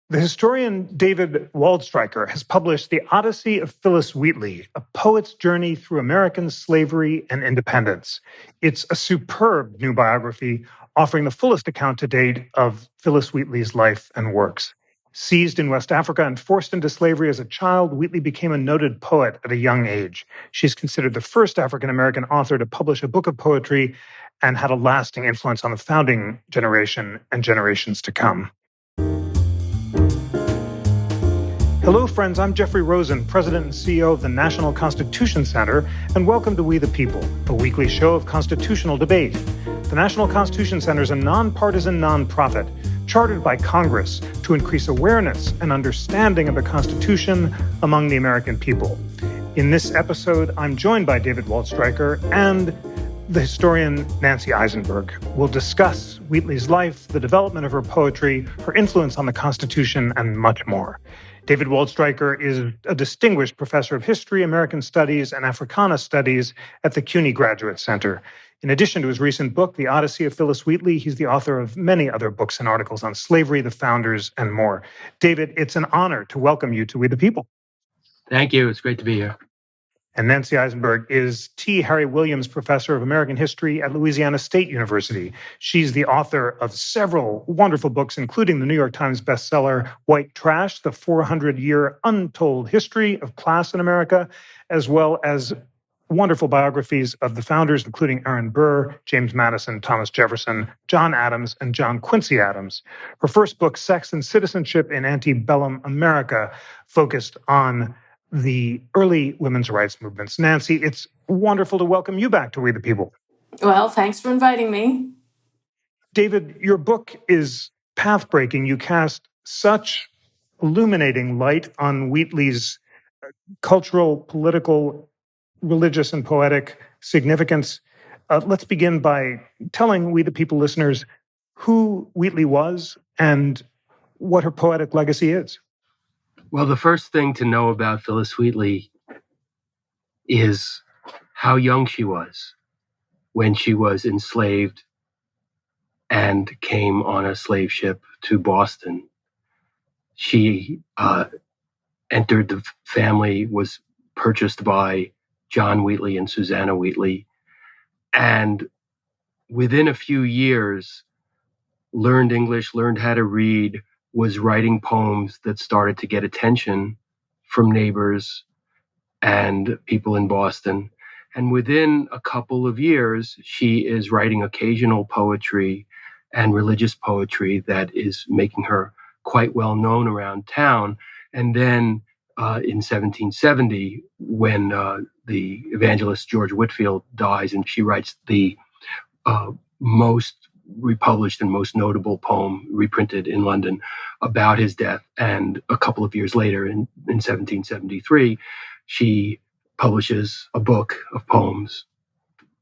The historian David Waldstreicher has published The Odyssey of Phillis Wheatley, a poet's journey through American slavery and independence. It's a superb new biography offering the fullest account to date of Phillis Wheatley's life and works. Seized in West Africa and forced into slavery as a child, Wheatley became a noted poet at a young age. She's considered the first African-American author to publish a book of poetry and had a lasting influence on the founding generation and generations to come. Hello, friends. I'm Jeffrey Rosen, President and CEO of the National Constitution Center, and welcome to We the People, a weekly show of constitutional debate. The National Constitution Center is a nonpartisan nonprofit chartered by Congress to increase awareness and understanding of the Constitution among the American people. In this episode, I'm joined by David Waldstreicher and the historian Nancy Isenberg. We'll discuss Wheatley's life, the development of her poetry, her influence on the Constitution, and much more. David Waldstreicher is a distinguished professor of history, American studies, and Africana studies at the CUNY Graduate Center. In addition to his recent book, The Odyssey of Phillis Wheatley, he's the author of many other books and articles on slavery, the founders, and more. David, it's an honor to welcome you to We the People. Thank you. It's great to be here. And Nancy Isenberg is T. Harry Williams Professor of American History at Louisiana State University. She's the author of several wonderful books, including the New York Times bestseller, White Trash, The 400-Year Untold History of Class in America, as well as wonderful biographies of the founders, including Aaron Burr, James Madison, Thomas Jefferson, John Adams, and John Quincy Adams. Her first book, Sex and Citizenship in Antebellum America, focused on the early women's rights movements. Nancy, it's wonderful to welcome you back to We the People. Well, thanks for inviting me. David, your book is path-breaking. You cast such illuminating light on Wheatley's cultural, political, religious, and poetic significance. Let's begin by telling We the People listeners who Wheatley was and what her poetic legacy is. Well, the first thing to know about Phillis Wheatley is how young she was when she was enslaved and came on a slave ship to Boston. She entered the family, was purchased by John Wheatley and Susanna Wheatley, and within a few years learned English, learned how to read, was writing poems that started to get attention from neighbors and people in Boston. And within a couple of years, she is writing occasional poetry and religious poetry that is making her quite well known around town. And then in 1770, when the evangelist George Whitefield dies, and she writes the most republished and most notable poem reprinted in London about his death. And a couple of years later, in 1773, she publishes a book of poems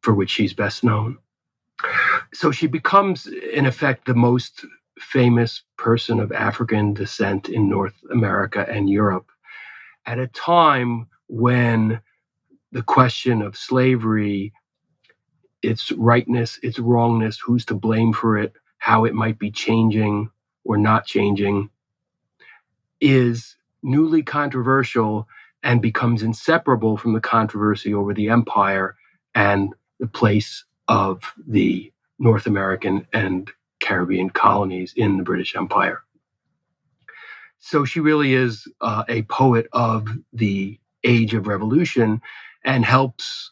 for which she's best known. So she becomes, in effect, the most famous person of African descent in North America and Europe at a time when the question of slavery, its rightness, its wrongness, who's to blame for it, how it might be changing or not changing, is newly controversial and becomes inseparable from the controversy over the empire and the place of the North American and Caribbean colonies in the British Empire. So she really is a poet of the age of revolution and helps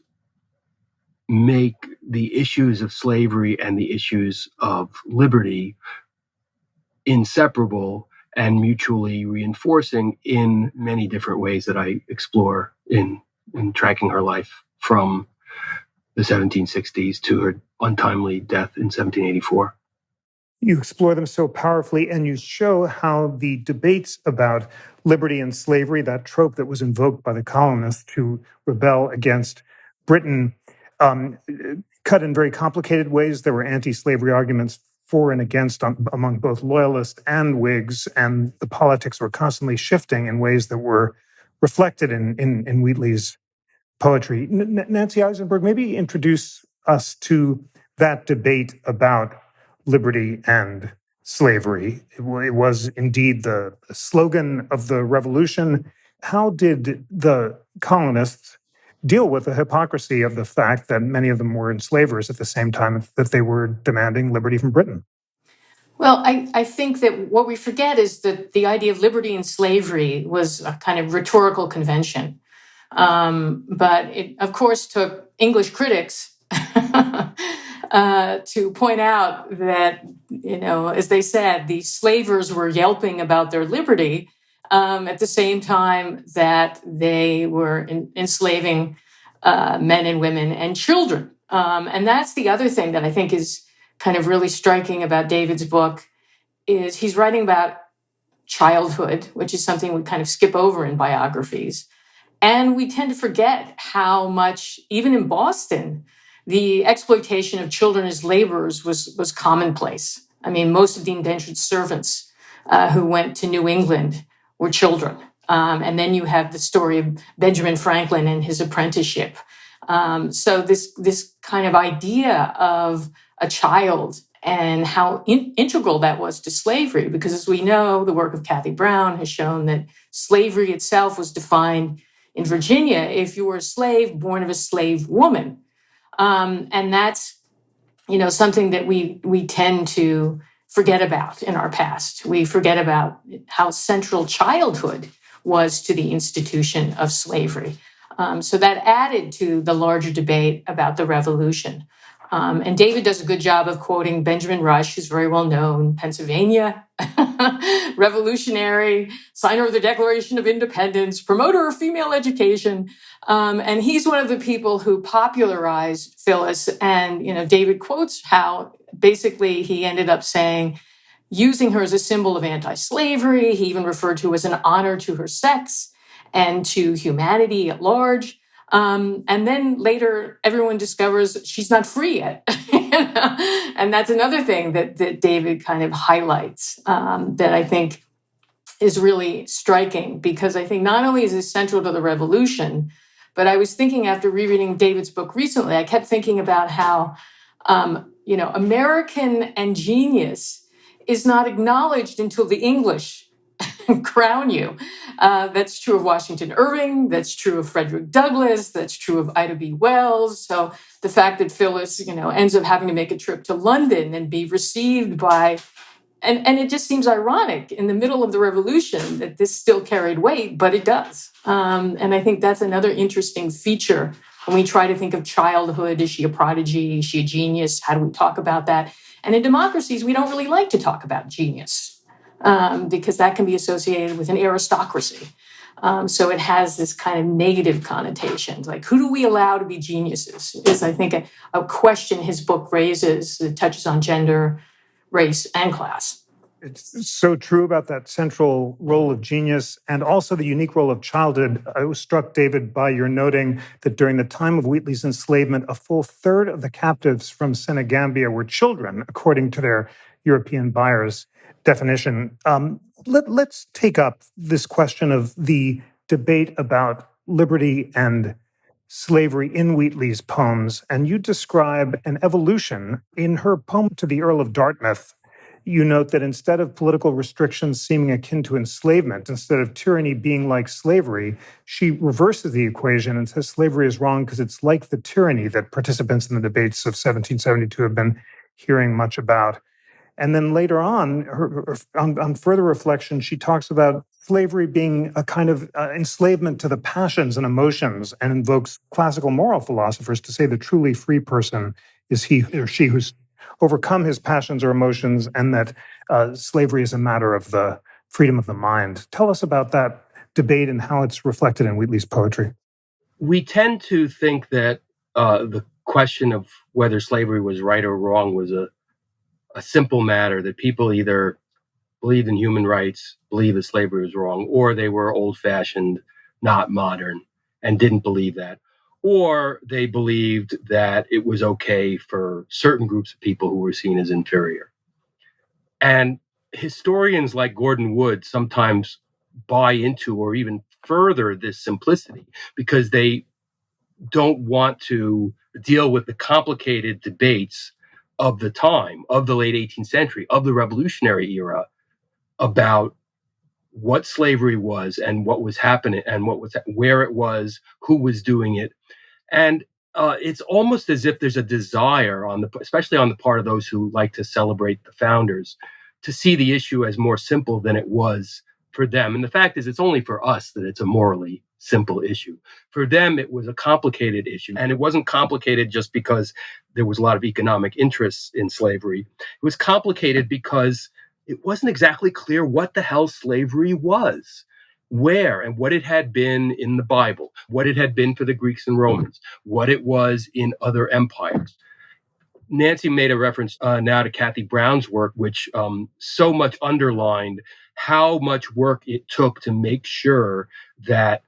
make the issues of slavery and the issues of liberty inseparable and mutually reinforcing in many different ways that I explore in tracking her life from the 1760s to her untimely death in 1784. You explore them so powerfully, and you show how the debates about liberty and slavery, that trope that was invoked by the colonists to rebel against Britain, cut in very complicated ways. There were anti-slavery arguments for and against among both Loyalists and Whigs, and the politics were constantly shifting in ways that were reflected in Wheatley's poetry. Nancy Isenberg, maybe introduce us to that debate about liberty and slavery. It was indeed the slogan of the revolution. How did the colonists deal with the hypocrisy of the fact that many of them were enslavers at the same time that they were demanding liberty from Britain? Well, I think that what we forget is that the idea of liberty and slavery was a kind of rhetorical convention. But it, of course, took English critics to point out that, as they said, the slavers were yelping about their liberty at the same time that they were enslaving men and women and children. And that's the other thing that I think is kind of really striking about David's book is he's writing about childhood, which is something we kind of skip over in biographies. And we tend to forget how much, even in Boston, the exploitation of children as laborers was commonplace. I mean, most of the indentured servants who went to New England were children. And then you have the story of Benjamin Franklin and his apprenticeship. So this kind of idea of a child and how integral that was to slavery, because as we know, the work of Kathy Brown has shown that slavery itself was defined in Virginia if you were a slave born of a slave woman. And that's, something that we tend to forget about in our past. We forget about how central childhood was to the institution of slavery. So that added to the larger debate about the revolution. And David does a good job of quoting Benjamin Rush, who's very well known, Pennsylvania, revolutionary, signer of the Declaration of Independence, promoter of female education. And he's one of the people who popularized Phillis. And, David quotes how basically he ended up saying, using her as a symbol of anti-slavery. He even referred to her as an honor to her sex and to humanity at large. And then later, everyone discovers she's not free yet. And that's another thing that David kind of highlights that I think is really striking, because I think not only is it central to the revolution, but I was thinking after rereading David's book recently, I kept thinking about how, American and genius is not acknowledged until the English crown you. That's true of Washington Irving. That's true of Frederick Douglass. That's true of Ida B. Wells. So the fact that Phillis, ends up having to make a trip to London and be received by, and it just seems ironic in the middle of the revolution that this still carried weight, but it does. And I think that's another interesting feature when we try to think of childhood. Is she a prodigy? Is she a genius? How do we talk about that? And in democracies, we don't really like to talk about genius. Because that can be associated with an aristocracy. So it has this kind of negative connotation. Like, who do we allow to be geniuses? Is, I think, a question his book raises that touches on gender, race, and class. It's so true about that central role of genius and also the unique role of childhood. I was struck, David, by your noting that during the time of Wheatley's enslavement, a full third of the captives from Senegambia were children, according to their European buyers' definition. Let's take up this question of the debate about liberty and slavery in Wheatley's poems. And you describe an evolution in her poem to the Earl of Dartmouth. You note that instead of political restrictions seeming akin to enslavement, instead of tyranny being like slavery, she reverses the equation and says slavery is wrong because it's like the tyranny that participants in the debates of 1772 have been hearing much about. And then later on, on further reflection, she talks about slavery being a kind of enslavement to the passions and emotions, and invokes classical moral philosophers to say the truly free person is he or she who's overcome his passions or emotions, and that slavery is a matter of the freedom of the mind. Tell us about that debate and how it's reflected in Wheatley's poetry. We tend to think that the question of whether slavery was right or wrong was a simple matter, that people either believed in human rights, believed that slavery was wrong, or they were old-fashioned, not modern, and didn't believe that. Or they believed that it was okay for certain groups of people who were seen as inferior. And historians like Gordon Wood sometimes buy into or even further this simplicity because they don't want to deal with the complicated debates of the time, of the late 18th century, of the Revolutionary era, about what slavery was and what was happening and where it was, who was doing it. And it's almost as if there's a desire especially on the part of those who like to celebrate the founders, to see the issue as more simple than it was for them. And the fact is, it's only for us that it's a morally simple issue. For them, it was a complicated issue. And it wasn't complicated just because there was a lot of economic interests in slavery. It was complicated because it wasn't exactly clear what the hell slavery was, where and what it had been in the Bible, what it had been for the Greeks and Romans, what it was in other empires. Nancy made a reference now to Kathy Brown's work, which so much underlined how much work it took to make sure that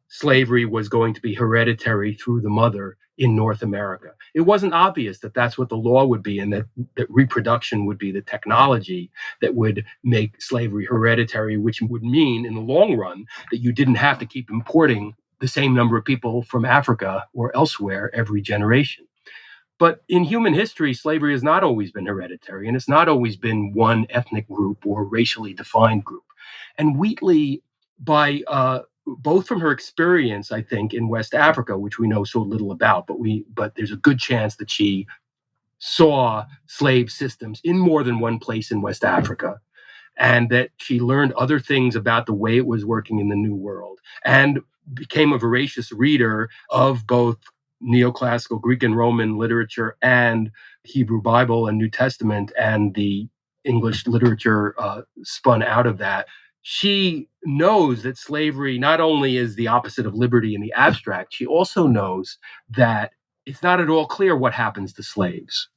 slavery was going to be hereditary through the mother in North America. It wasn't obvious that that's what the law would be, and that reproduction would be the technology that would make slavery hereditary, which would mean in the long run that you didn't have to keep importing the same number of people from Africa or elsewhere every generation. But in human history, slavery has not always been hereditary, and it's not always been one ethnic group or racially defined group. And Wheatley, by both from her experience, I think, in West Africa, which we know so little about, but there's a good chance that she saw slave systems in more than one place in West Africa, and that she learned other things about the way it was working in the New World, and became a voracious reader of both neoclassical Greek and Roman literature and Hebrew Bible and New Testament and the English literature spun out of that. She knows that slavery not only is the opposite of liberty in the abstract, she also knows that it's not at all clear what happens to slaves.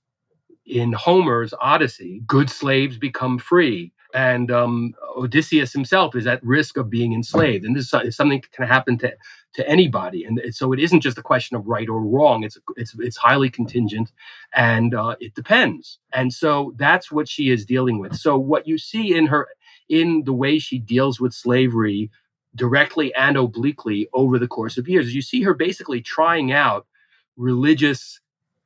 In Homer's Odyssey, good slaves become free, and Odysseus himself is at risk of being enslaved. And this is something that can happen to anybody. And so it isn't just a question of right or wrong. It's highly contingent, and it depends. And so that's what she is dealing with. So what you see in the way she deals with slavery directly and obliquely over the course of years, you see her basically trying out religious,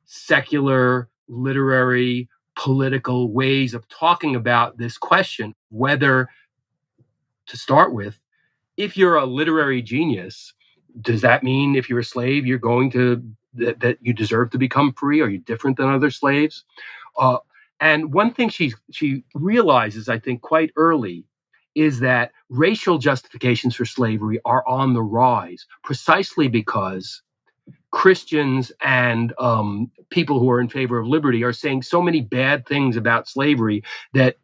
secular, literary, political ways of talking about this question, whether, to start with, if you're a literary genius, does that mean if you're a slave, you're going to, that you deserve to become free? Are you different than other slaves? And one thing she realizes, I think, quite early is that racial justifications for slavery are on the rise, precisely because Christians and people who are in favor of liberty are saying so many bad things about slavery that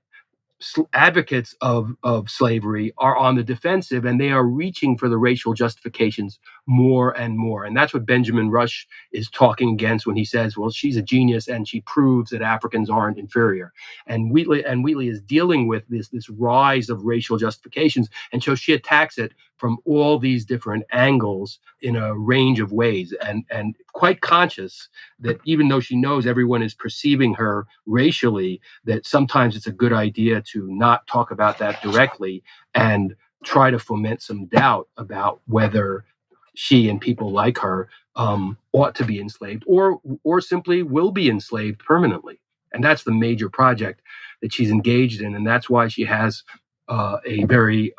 advocates of slavery are on the defensive, and they are reaching for the racial justifications more and more. And that's what Benjamin Rush is talking against when he says, well, she's a genius and she proves that Africans aren't inferior. And Wheatley is dealing with this rise of racial justifications, and so she attacks it from all these different angles in a range of ways, and quite conscious that even though she knows everyone is perceiving her racially, that sometimes it's a good idea to not talk about that directly and try to foment some doubt about whether she and people like her ought to be enslaved or simply will be enslaved permanently. And that's the major project that she's engaged in. And that's why she has a very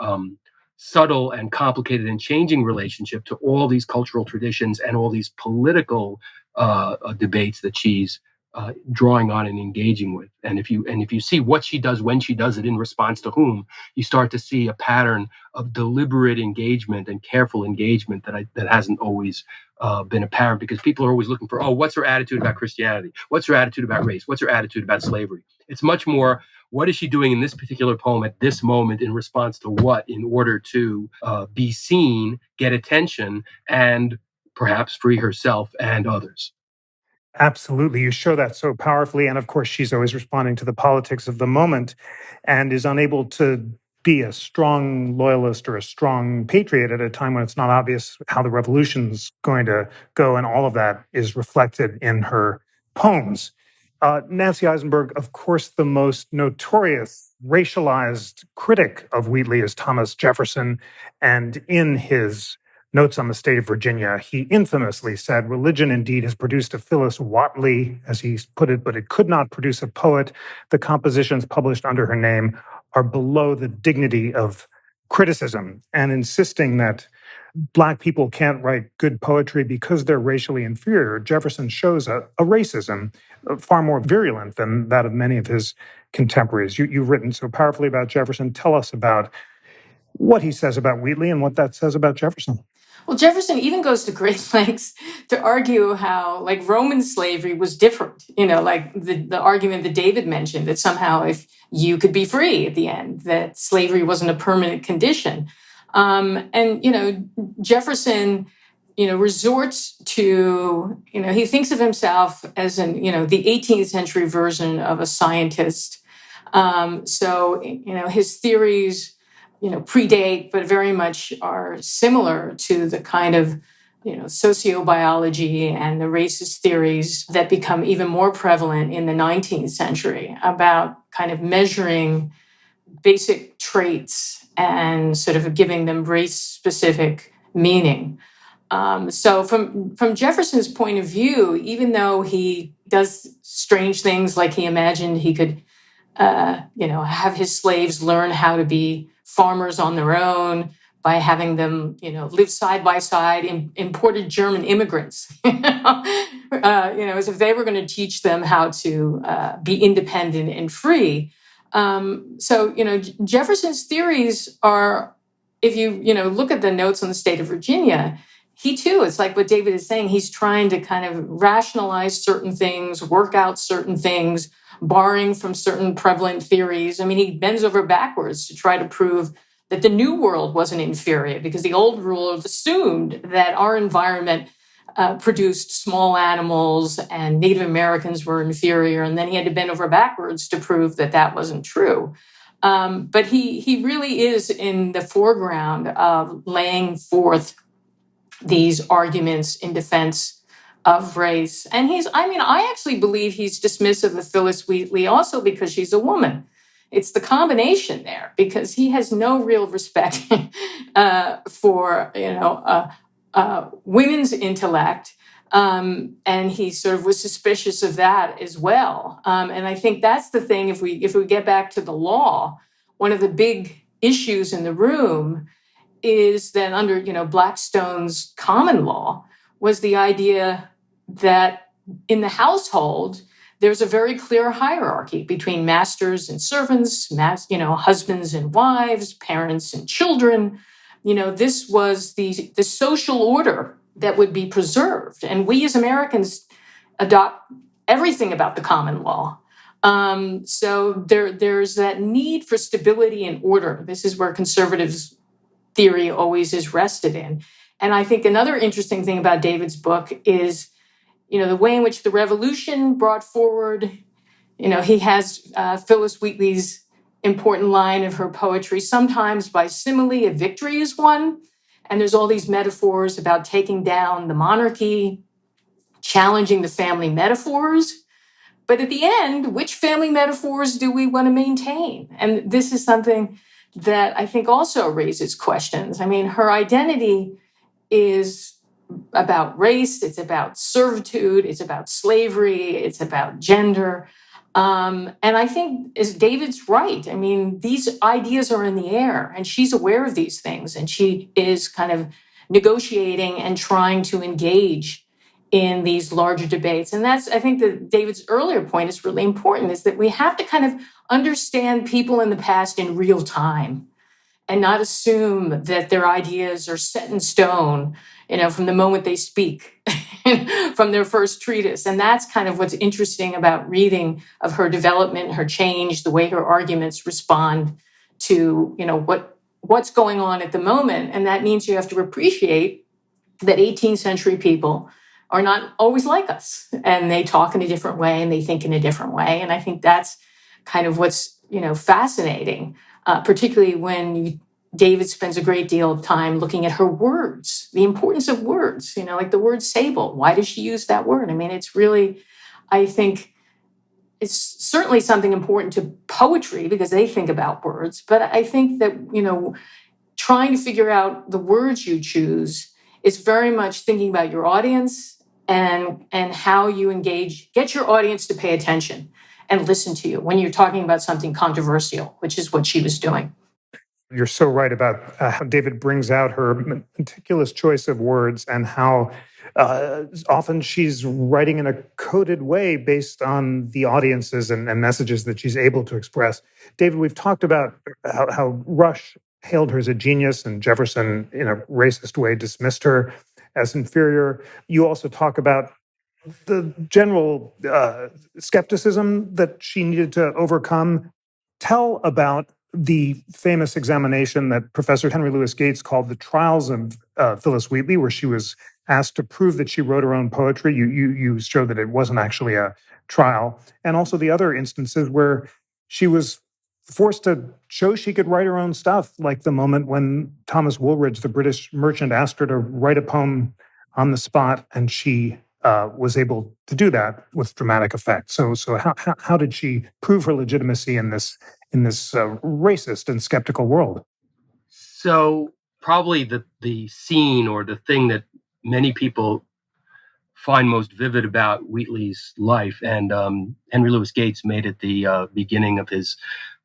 subtle and complicated and changing relationship to all these cultural traditions and all these political debates that she's drawing on and engaging with. And if you see what she does when she does it in response to whom, you start to see a pattern of deliberate engagement and careful engagement that hasn't always been apparent, because people are always looking for, what's her attitude about Christianity? What's her attitude about race? What's her attitude about slavery? It's much more, what is she doing in this particular poem at this moment in response to what, in order to be seen, get attention, and perhaps free herself and others. Absolutely. You show that so powerfully. And of course, she's always responding to the politics of the moment and is unable to be a strong loyalist or a strong patriot at a time when it's not obvious how the revolution's going to go. And all of that is reflected in her poems. Nancy Isenberg, of course, the most notorious racialized critic of Wheatley is Thomas Jefferson. And in his notes on the state of Virginia, he infamously said, "Religion indeed has produced a Phillis Wheatley," as he put it, "but it could not produce a poet. The compositions published under her name are below the dignity of criticism," and insisting that Black people can't write good poetry because they're racially inferior. Jefferson shows a racism far more virulent than that of many of his contemporaries. You've written so powerfully about Jefferson. Tell us about what he says about Wheatley and what that says about Jefferson. Well, Jefferson even goes to great lengths to argue how, like, Roman slavery was different. Like the argument that David mentioned, that somehow if you could be free at the end, that slavery wasn't a permanent condition. Jefferson, resorts to, he thinks of himself as the 18th century version of a scientist. His theories, predate, but very much are similar to the kind of, sociobiology and the racist theories that become even more prevalent in the 19th century about kind of measuring basic traits and sort of giving them race-specific meaning. So from Jefferson's point of view, even though he does strange things, like he imagined he could have his slaves learn how to be farmers on their own by having them, live side by side, imported German immigrants, as if they were going to teach them how to be independent and free. Jefferson's theories are, if you, look at the notes on the state of Virginia, he too, it's like what David is saying, he's trying to kind of rationalize certain things, work out certain things, borrowing from certain prevalent theories. I mean, he bends over backwards to try to prove that the New World wasn't inferior, because the Old World assumed that our environment produced small animals and Native Americans were inferior. And then he had to bend over backwards to prove that that wasn't true. But he really is in the foreground of laying forth these arguments in defense of race. And I actually believe he's dismissive of Phillis Wheatley also because she's a woman. It's the combination there, because he has no real respect for, women's intellect. And he sort of was suspicious of that as well. And I think that's the thing, if we get back to the law, one of the big issues in the room is that under, Blackstone's common law was the idea that in the household, there's a very clear hierarchy between masters and servants, husbands and wives, parents and children. This was the social order that would be preserved. And we as Americans adopt everything about the common law. So there's that need for stability and order. This is where conservatives' theory always is rested in. And I think another interesting thing about David's book is, the way in which the revolution brought forward, he has Phillis Wheatley's important line of her poetry, sometimes by simile, a victory is won. And there's all these metaphors about taking down the monarchy, challenging the family metaphors. But at the end, which family metaphors do we want to maintain? And this is something that I think also raises questions. I mean, her identity is about race, it's about servitude, it's about slavery, it's about gender. And I think as David's right, I mean, these ideas are in the air and she's aware of these things and she is kind of negotiating and trying to engage in these larger debates. And that's, I think that David's earlier point is really important, is that we have to kind of understand people in the past in real time and not assume that their ideas are set in stone, from the moment they speak, from their first treatise. And that's kind of what's interesting about reading of her development, her change, the way her arguments respond to, what's going on at the moment. And that means you have to appreciate that 18th century people are not always like us, and they talk in a different way and they think in a different way. And I think that's kind of what's, fascinating, particularly when David spends a great deal of time looking at her words, the importance of words, like the word sable. Why does she use that word? I mean, it's really, I think it's certainly something important to poetry because they think about words. But I think that, trying to figure out the words you choose It's very much thinking about your audience and how you engage, get your audience to pay attention and listen to you when you're talking about something controversial, which is what she was doing. You're so right about how David brings out her meticulous choice of words and how often she's writing in a coded way based on the audiences and messages that she's able to express. David, we've talked about how Rush hailed her as a genius and Jefferson, in a racist way, dismissed her as inferior. You also talk about the general skepticism that she needed to overcome. Tell about the famous examination that Professor Henry Louis Gates called the Trials of Phillis Wheatley, where she was asked to prove that she wrote her own poetry. You showed that it wasn't actually a trial, and also the other instances where she was forced to show she could write her own stuff, like the moment when Thomas Woolridge, the British merchant, asked her to write a poem on the spot, and she was able to do that with dramatic effect. So how did she prove her legitimacy in this racist and skeptical world? So probably the scene or the thing that many people find most vivid about Wheatley's life, and Henry Louis Gates made it the beginning of his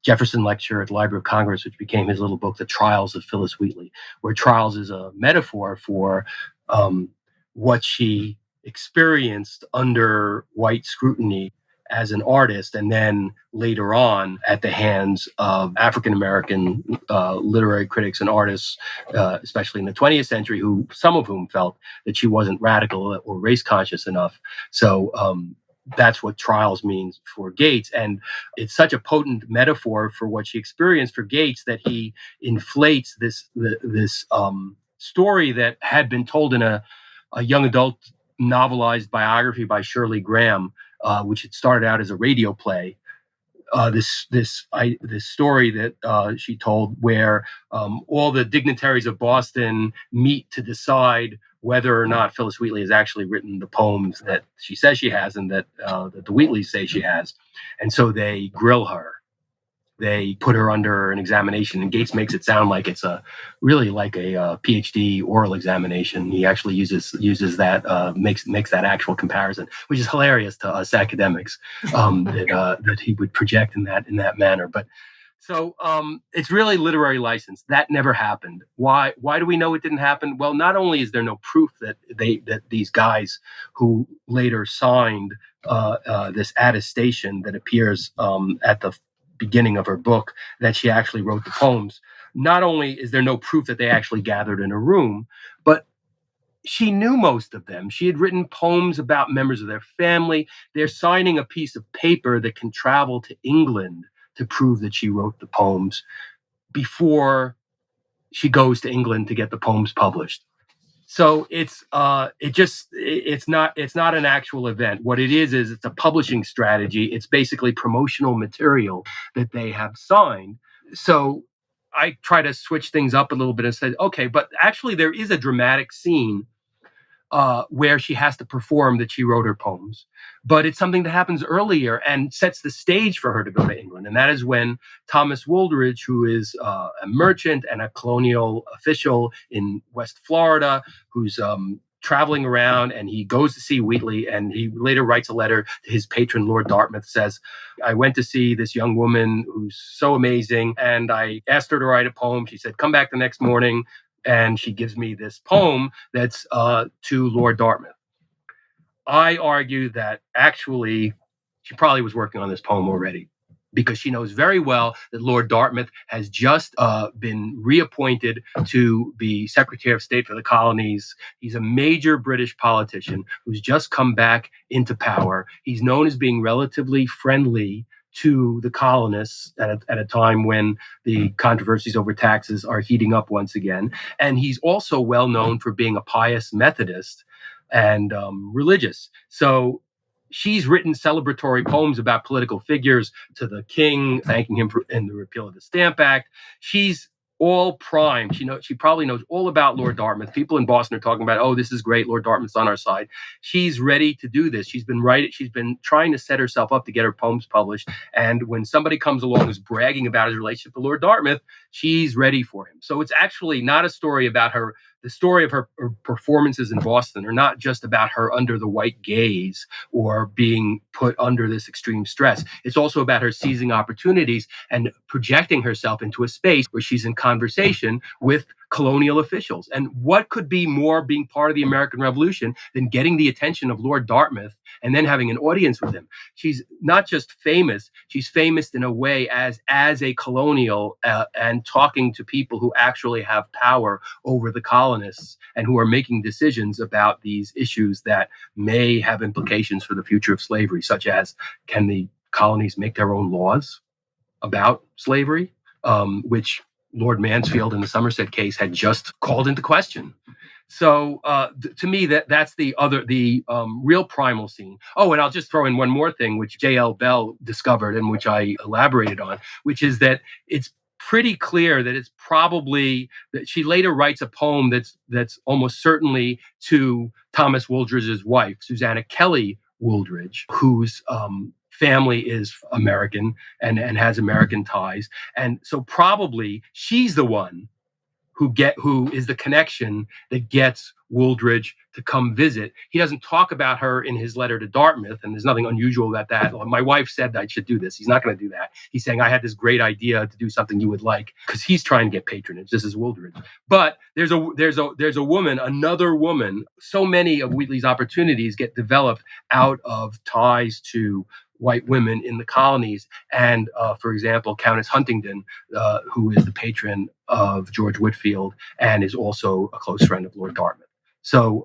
Jefferson lecture at the Library of Congress, which became his little book, The Trials of Phillis Wheatley, where trials is a metaphor for what she experienced under white scrutiny as an artist, and then later on at the hands of African-American literary critics and artists, especially in the 20th century, some of whom felt that she wasn't radical or race conscious enough. So that's what trials means for Gates. And it's such a potent metaphor for what she experienced for Gates that he inflates this story that had been told in a young adult novelized biography by Shirley Graham, which had started out as a radio play. This story that she told, where all the dignitaries of Boston meet to decide whether or not Phillis Wheatley has actually written the poems that she says she has, and that the Wheatleys say she has, and so they grill her. They put her under an examination, and Gates makes it sound like it's really like a PhD oral examination. He actually uses that, makes that actual comparison, which is hilarious to us academics, that he would project in that manner. But so it's really literary license. That never happened. Why do we know it didn't happen? Well, not only is there no proof that these guys who later signed this attestation that appears at the beginning of her book that she actually wrote the poems. Not only is there no proof that they actually gathered in a room, but she knew most of them. She had written poems about members of their family. They're signing a piece of paper that can travel to England to prove that she wrote the poems before she goes to England to get the poems published. So it's not an actual event. What it is it's a publishing strategy. It's basically promotional material that they have signed. So I try to switch things up a little bit and say, okay, but actually there is a dramatic scene where she has to perform that she wrote her poems. But it's something that happens earlier and sets the stage for her to go to England. And that is when Thomas Woolridge, who is a merchant and a colonial official in West Florida, who's traveling around, and he goes to see Wheatley, and he later writes a letter to his patron, Lord Dartmouth, says, I went to see this young woman who's so amazing, and I asked her to write a poem. She said, come back the next morning. And she gives me this poem that's to Lord Dartmouth. I argue that actually she probably was working on this poem already, because she knows very well that Lord Dartmouth has just been reappointed to be Secretary of State for the Colonies. He's a major British politician who's just come back into power. He's known as being relatively friendly to the colonists at a time when the controversies over taxes are heating up once again. And he's also well known for being a pious Methodist and religious. So she's written celebratory poems about political figures to the king, thanking him for in the repeal of the Stamp Act. She's all primed. She probably knows all about Lord Dartmouth. People in Boston are talking about, oh, this is great. Lord Dartmouth's on our side. She's ready to do this. She's been trying to set herself up to get her poems published. And when somebody comes along who's bragging about his relationship to Lord Dartmouth, she's ready for him. So it's actually not a story about her the story of her performances in Boston are not just about her under the white gaze or being put under this extreme stress. It's also about her seizing opportunities and projecting herself into a space where she's in conversation with colonial officials. And what could be more being part of the American Revolution than getting the attention of Lord Dartmouth and then having an audience with him? She's not just famous, she's famous in a way as a colonial and talking to people who actually have power over the colonists and who are making decisions about these issues that may have implications for the future of slavery, such as, can the colonies make their own laws about slavery, which Lord Mansfield in the Somerset case had just called into question. So to me, that's the real primal scene. Oh, and I'll just throw in one more thing, which J.L. Bell discovered and which I elaborated on, which is that it's pretty clear that it's probably that she later writes a poem that's almost certainly to Thomas Wooldridge's wife, Susanna Kelly Wooldridge, whose family is American and has American ties. And so probably she's the one who is the connection that gets Wooldridge to come visit. He doesn't talk about her in his letter to Dartmouth, and there's nothing unusual about that. My wife said that I should do this. He's not going to do that. He's saying, I had this great idea to do something you would like, because he's trying to get patronage. This is Wooldridge. But there's a woman, another woman. So many of Wheatley's opportunities get developed out of ties to white women in the colonies. And for example, Countess Huntingdon, who is the patron of George Whitefield and is also a close friend of Lord Dartmouth. So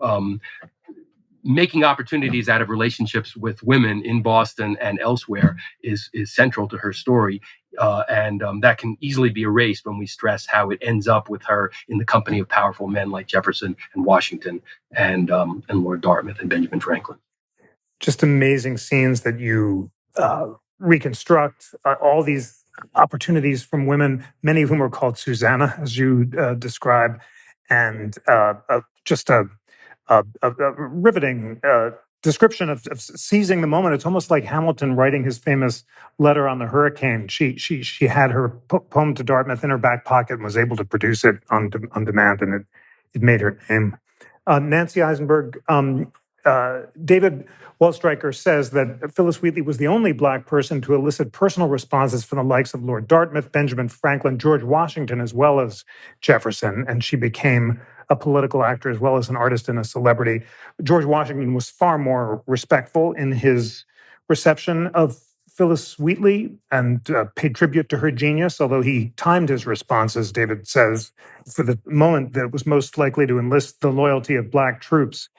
making opportunities out of relationships with women in Boston and elsewhere is central to her story. And that can easily be erased when we stress how it ends up with her in the company of powerful men like Jefferson and Washington and Lord Dartmouth and Benjamin Franklin. Just amazing scenes that you reconstruct, all these opportunities from women, many of whom are called Susanna, as you describe, and just a riveting description of seizing the moment. It's almost like Hamilton writing his famous letter on the hurricane. She had her poem to Dartmouth in her back pocket and was able to produce it on demand, and it made her name. Nancy Isenberg, David Waldstreicher says that Phillis Wheatley was the only Black person to elicit personal responses from the likes of Lord Dartmouth, Benjamin Franklin, George Washington, as well as Jefferson, and she became a political actor as well as an artist and a celebrity. George Washington was far more respectful in his reception of Phillis Wheatley and paid tribute to her genius, although he timed his responses, David says, for the moment that was most likely to enlist the loyalty of Black troops.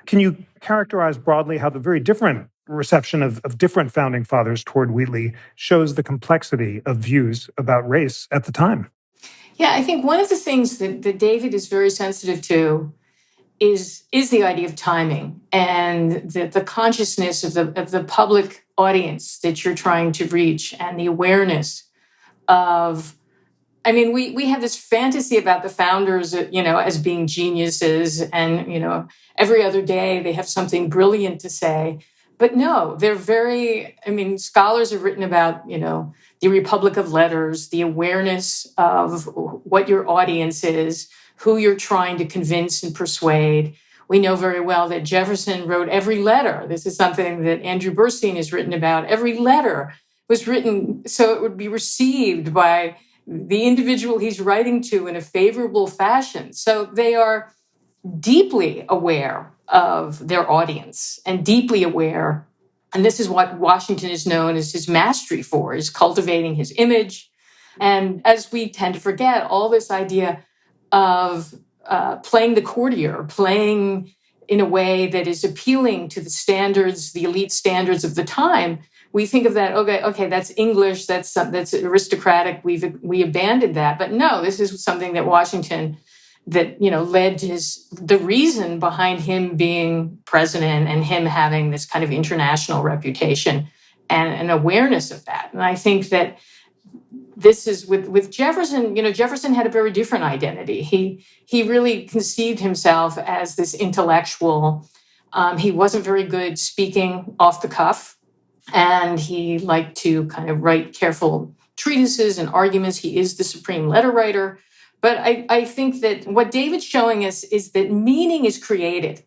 Can you characterize broadly how the very different reception of different founding fathers toward Wheatley shows the complexity of views about race at the time? Yeah, I think one of the things that David is very sensitive to is the idea of timing and the consciousness of the public audience that you're trying to reach and the awareness of. I mean, we have this fantasy about the founders, as being geniuses, and every other day they have something brilliant to say. But no, they're very. I mean, scholars have written about the Republic of Letters, the awareness of what your audience is, who you're trying to convince and persuade. We know very well that Jefferson wrote every letter. This is something that Andrew Burstein has written about. Every letter was written so it would be received by the individual he's writing to in a favorable fashion. So they are deeply aware of their audience and deeply aware. And this is what Washington is known as his mastery for, is cultivating his image. And as we tend to forget, all this idea of playing the courtier, playing in a way that is appealing to the standards, the elite standards of the time, we think of that, okay, that's English, that's aristocratic, we abandoned that. But no, this is something that Washington, that led to the reason behind him being president and him having this kind of international reputation and an awareness of that. And I think that this is with Jefferson. Jefferson had a very different identity. He really conceived himself as this intellectual. He wasn't very good speaking off the cuff. And he liked to kind of write careful treatises and arguments. He is the supreme letter writer. But I think that what David's showing us is that meaning is created.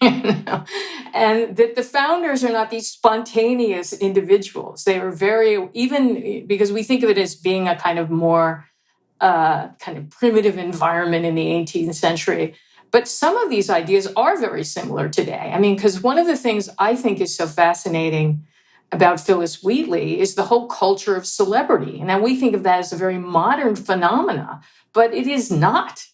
And that the founders are not these spontaneous individuals. They are very, even because we think of it as being a kind of more kind of primitive environment in the 18th century. But some of these ideas are very similar today. I mean, because one of the things I think is so fascinating about Phillis Wheatley is the whole culture of celebrity. And now we think of that as a very modern phenomena, but it is not.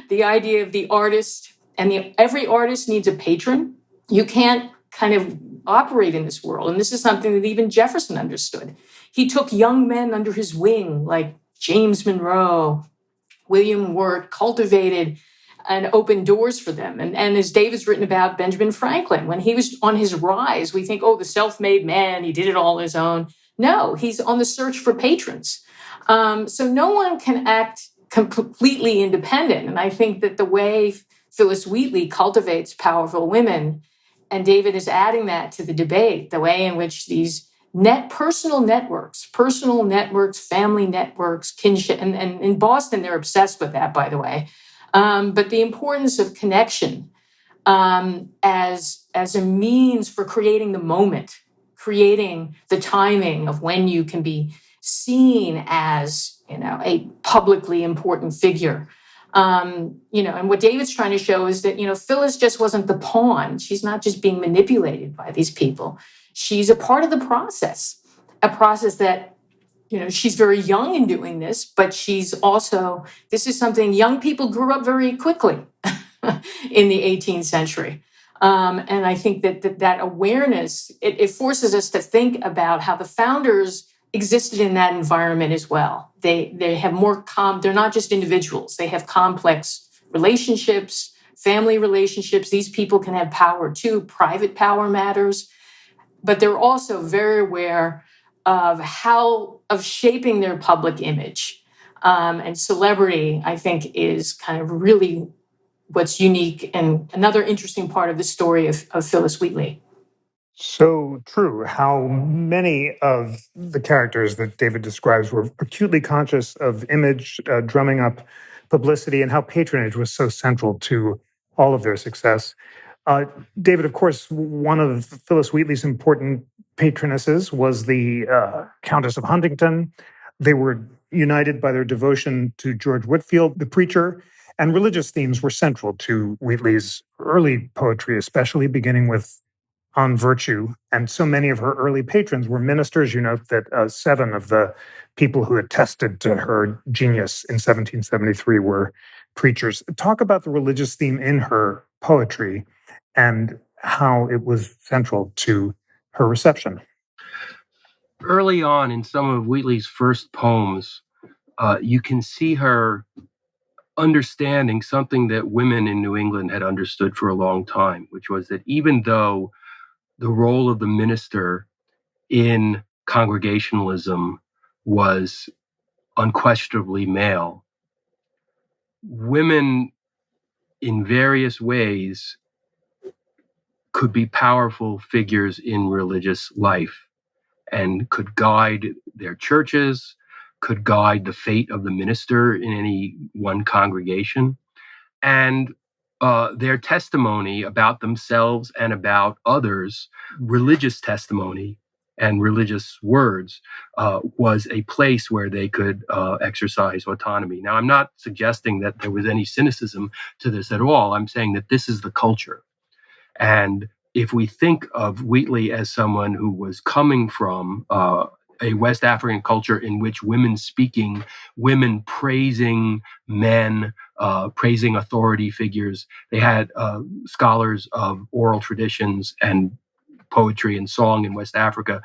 The idea of the artist, and every artist needs a patron. You can't kind of operate in this world. And this is something that even Jefferson understood. He took young men under his wing, like James Monroe, William Wirt, cultivated and opened doors for them. And as David's written about Benjamin Franklin, when he was on his rise, we think, oh, the self-made man, he did it all on his own. No, he's on the search for patrons. So no one can act completely independent. And I think that the way Phillis Wheatley cultivates powerful women, and David is adding that to the debate, the way in which these personal networks, family networks, kinship, and in Boston, they're obsessed with that, by the way. But the importance of connection as a means for creating the moment, creating the timing of when you can be seen as, a publicly important figure. And what David's trying to show is that, Phyllis just wasn't the pawn. She's not just being manipulated by these people. She's a part of the process, a process that, she's very young in doing this, but this is something young people grew up very quickly in the 18th century. And I think that awareness, it forces us to think about how the founders existed in that environment as well. They have they're not just individuals. They have complex relationships, family relationships. These people can have power too. Private power matters. But they're also very aware of shaping their public image. And celebrity, I think, is kind of really what's unique and another interesting part of the story of Phillis Wheatley. So true. How many of the characters that David describes were acutely conscious of image, drumming up publicity, and how patronage was so central to all of their success. David, of course, one of Phillis Wheatley's important patronesses was the Countess of Huntingdon. They were united by their devotion to George Whitefield, the preacher, and religious themes were central to Wheatley's early poetry, especially beginning with On Virtue. And so many of her early patrons were ministers. You note that 7 of the people who attested to her genius in 1773 were preachers. Talk about the religious theme in her poetry and how it was central to her reception. Early on in some of Wheatley's first poems, you can see her understanding something that women in New England had understood for a long time, which was that even though the role of the minister in congregationalism was unquestionably male, women in various ways could be powerful figures in religious life and could guide their churches, could guide the fate of the minister in any one congregation. And their testimony about themselves and about others, religious testimony and religious words, was a place where they could exercise autonomy. Now, I'm not suggesting that there was any cynicism to this at all. I'm saying that this is the culture. And if we think of Wheatley as someone who was coming from a West African culture in which women speaking, women praising men, praising authority figures, they had scholars of oral traditions and poetry and song in West Africa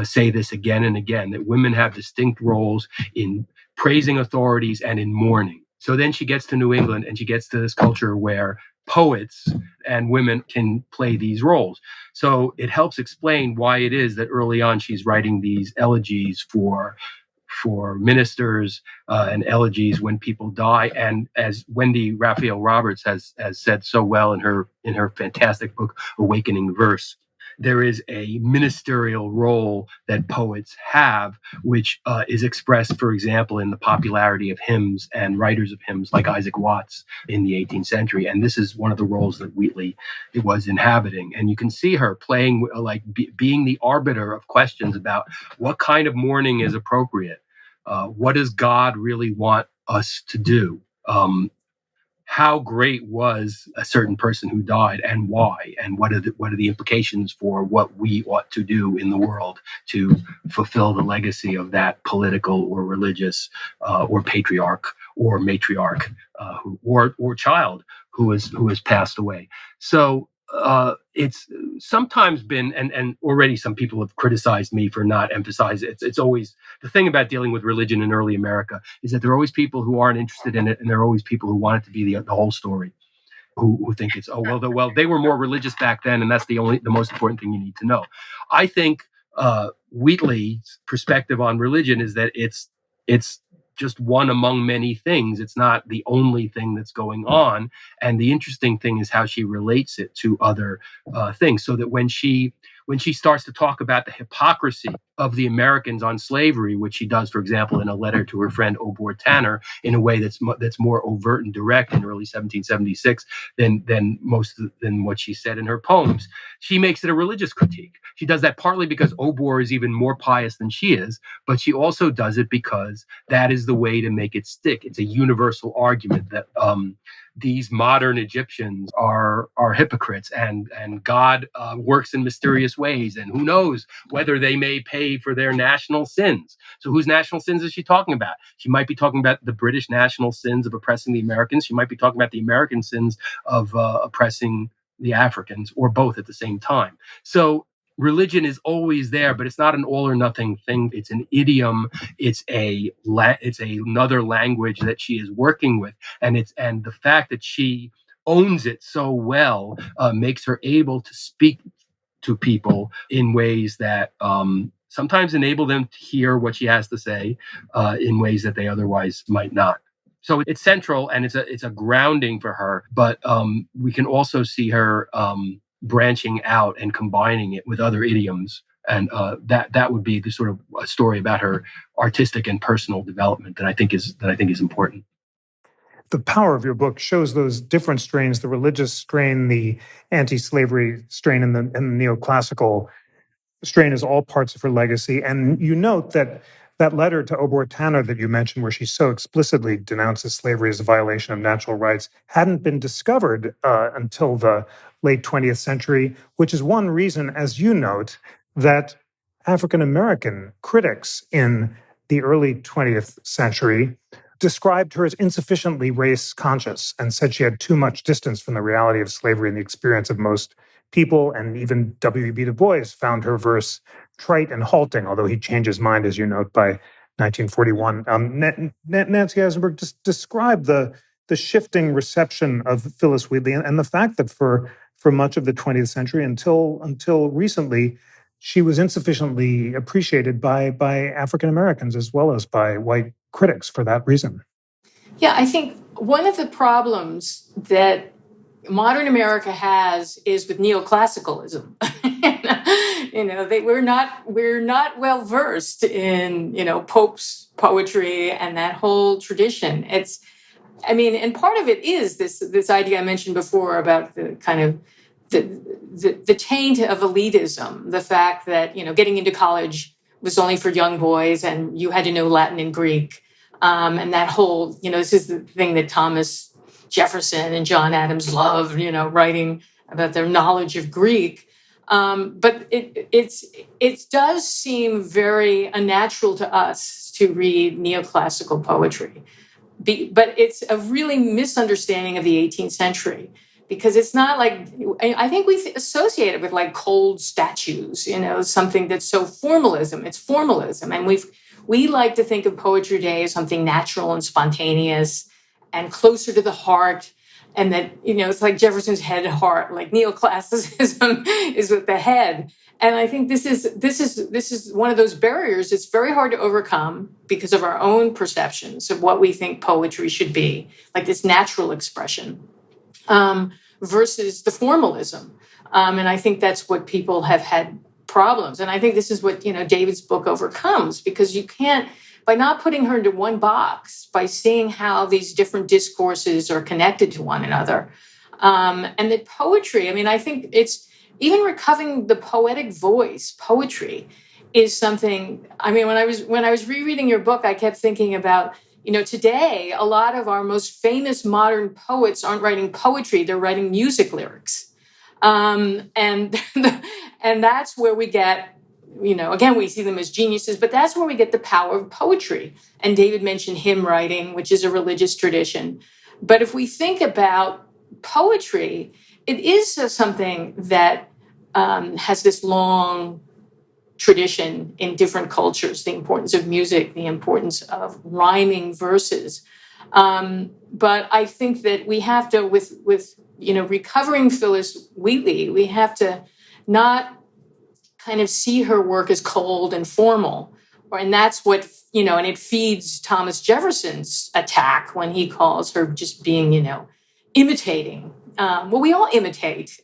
say this again and again, that women have distinct roles in praising authorities and in mourning. So then she gets to New England and she gets to this culture where poets and women can play these roles. So it helps explain why it is that early on she's writing these elegies for ministers and elegies when people die. And as Wendy Raphael Roberts has said so well in her fantastic book, Awakening Verse, there is a ministerial role that poets have, which is expressed, for example, in the popularity of hymns and writers of hymns like Isaac Watts in the 18th century. And this is one of the roles that Wheatley was inhabiting. And you can see her playing, being the arbiter of questions about what kind of mourning is appropriate. What does God really want us to do? How great was a certain person who died, and why, and what are the implications for what we ought to do in the world to fulfill the legacy of that political or religious or patriarch or matriarch or child who has passed away. So it's sometimes been, and already some people have criticized me for not emphasizing it. It's always the thing about dealing with religion in early America is that there are always people who aren't interested in it, and there are always people who want it to be the whole story, who think it's, they were more religious back then, and that's the most important thing you need to know. I think Wheatley's perspective on religion is that it's just one among many things. It's not the only thing that's going on. And the interesting thing is how she relates it to other things. So that when she starts to talk about the hypocrisy of the Americans on slavery, which she does, for example, in a letter to her friend Obor Tanner, in a way that's more overt and direct in early 1776 than what she said in her poems, she makes it a religious critique. She does that partly because Obor is even more pious than she is, but she also does it because that is the way to make it stick. It's a universal argument that these modern Egyptians are hypocrites, and God works in mysterious ways, and who knows whether they may pay for their national sins. So whose national sins is she talking about? She might be talking about the British national sins of oppressing the Americans. She might be talking about the American sins of oppressing the Africans, or both at the same time. So religion is always there, but it's not an all or nothing thing. It's an idiom. It's another language that she is working with, and the fact that she owns it so well makes her able to speak to people in ways that sometimes enable them to hear what she has to say in ways that they otherwise might not. So it's central, and it's a grounding for her. But we can also see her branching out and combining it with other idioms, and that would be the sort of a story about her artistic and personal development that I think is important. The power of your book shows those different strains: the religious strain, the anti-slavery strain, and the neoclassical strain is all parts of her legacy. And you note that letter to Obor Tanner that you mentioned, where she so explicitly denounces slavery as a violation of natural rights, hadn't been discovered until the late 20th century, which is one reason, as you note, that African-American critics in the early 20th century described her as insufficiently race conscious and said she had too much distance from the reality of slavery and the experience of most people. And even W.E.B. Du Bois found her verse trite and halting, although he changed his mind, as you note, by 1941. Nancy Isenberg, just describe the shifting reception of Phillis Wheatley and the fact that for much of the 20th century until recently, she was insufficiently appreciated by African Americans as well as by white critics for that reason. Yeah, I think one of the problems that modern America has is with neoclassicalism. We're not well versed in Pope's poetry and that whole tradition. And part of it is this idea I mentioned before about the kind of the taint of elitism, the fact that getting into college was only for young boys and you had to know Latin and Greek, and that whole this is the thing that Thomas, Jefferson, and John Adams loved, writing about their knowledge of Greek. But it does seem very unnatural to us to read neoclassical poetry. But it's a really misunderstanding of the 18th century, because it's not like, I think we associate it with like cold statues, something that's so formalism. It's formalism. And we like to think of poetry today as something natural and spontaneous and closer to the heart. And that, it's like Jefferson's head and heart, like neoclassicism is with the head. And I think this is one of those barriers it's very hard to overcome because of our own perceptions of what we think poetry should be, like this natural expression, versus the formalism. And I think that's what people have had problems. And I think this is what, David's book overcomes, because you can't, by not putting her into one box, by seeing how these different discourses are connected to one another. And that poetry, I think it's even recovering the poetic voice. Poetry is something, when I was rereading your book, I kept thinking about, today, a lot of our most famous modern poets aren't writing poetry, they're writing music lyrics. And and that's where we get, again, we see them as geniuses, but that's where we get the power of poetry. And David mentioned hymn writing, which is a religious tradition. But if we think about poetry, it is something that has this long tradition in different cultures, the importance of music, the importance of rhyming verses. But I think that we have to, with recovering Phillis Wheatley, we have to not kind of see her work as cold and formal. And that's what, and it feeds Thomas Jefferson's attack when he calls her just being, imitating. Well, we all imitate.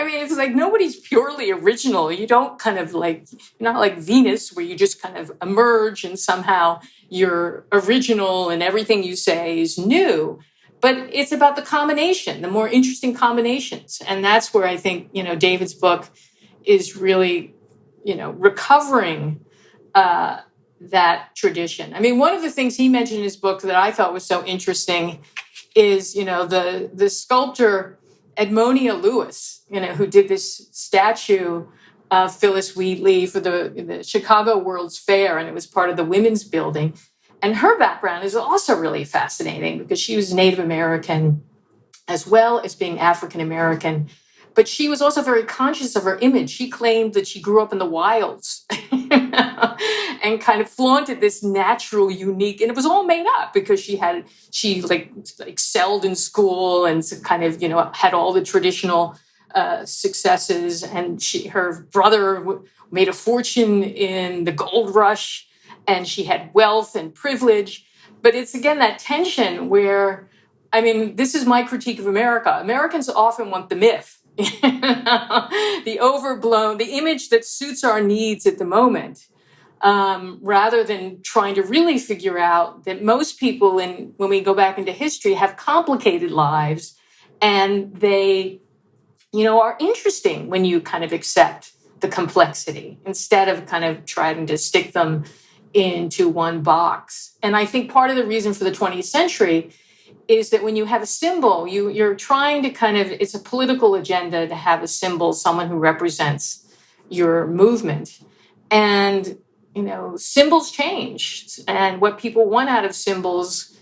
It's like nobody's purely original. You don't kind of you're not like Venus, where you just kind of emerge and somehow you're original and everything you say is new. But it's about the combination, the more interesting combinations. And that's where I think, David's book is really, recovering that tradition. One of the things he mentioned in his book that I thought was so interesting is, the sculptor Edmonia Lewis, who did this statue of Phillis Wheatley for the Chicago World's Fair, and it was part of the Women's Building. And her background is also really fascinating because she was Native American as well as being African American. But she was also very conscious of her image. She claimed that she grew up in the wilds and kind of flaunted this natural, unique, and it was all made up because she excelled in school and kind of, had all the traditional successes. And her brother made a fortune in the gold rush, and she had wealth and privilege. But it's, again, that tension where, this is my critique of America. Americans often want the myth. The overblown, the image that suits our needs at the moment, rather than trying to really figure out that most people, when we go back into history, have complicated lives, and they, are interesting when you kind of accept the complexity instead of kind of trying to stick them into one box. And I think part of the reason for the 20th century is that when you have a symbol, you're trying to kind of, it's a political agenda to have a symbol, someone who represents your movement. And, symbols change. And what people want out of symbols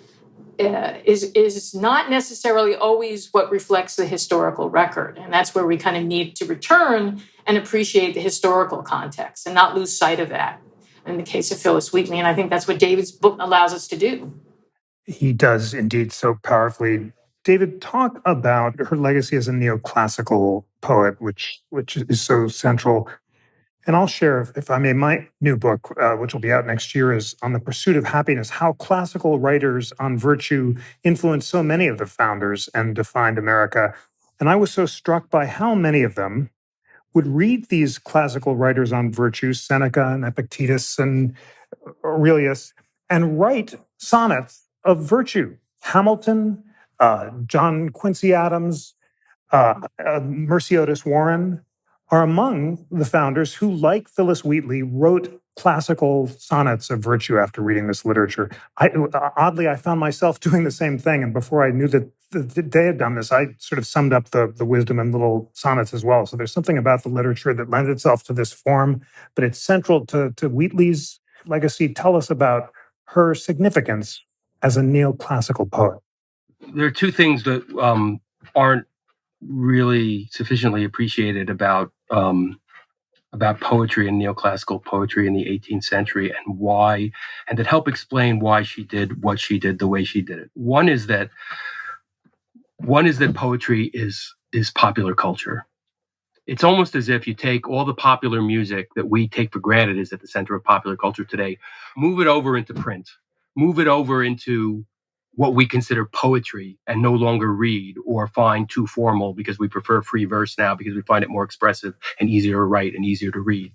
is not necessarily always what reflects the historical record. And that's where we kind of need to return and appreciate the historical context and not lose sight of that in the case of Phillis Wheatley. And I think that's what David's book allows us to do. He does indeed so powerfully. David, talk about her legacy as a neoclassical poet, which is so central. And I'll share, if I may, my new book, which will be out next year, is On the Pursuit of Happiness, How Classical Writers on Virtue Influenced So Many of the Founders and Defined America. And I was so struck by how many of them would read these classical writers on virtue, Seneca and Epictetus and Aurelius, and write sonnets of virtue. Hamilton, John Quincy Adams, Mercy Otis Warren are among the founders who, like Phillis Wheatley, wrote classical sonnets of virtue after reading this literature. Oddly, I found myself doing the same thing. And before I knew that they had done this, I sort of summed up the wisdom in little sonnets as well. So there's something about the literature that lends itself to this form, but it's central to Wheatley's legacy. Tell us about her significance as a neoclassical poet. There are two things that aren't really sufficiently appreciated about poetry and neoclassical poetry in the 18th century, and that help explain why she did what she did the way she did it. One is that poetry is popular culture. It's almost as if you take all the popular music that we take for granted is at the center of popular culture today, move it over into print, move it over into what we consider poetry and no longer read or find too formal because we prefer free verse now because we find it more expressive and easier to write and easier to read.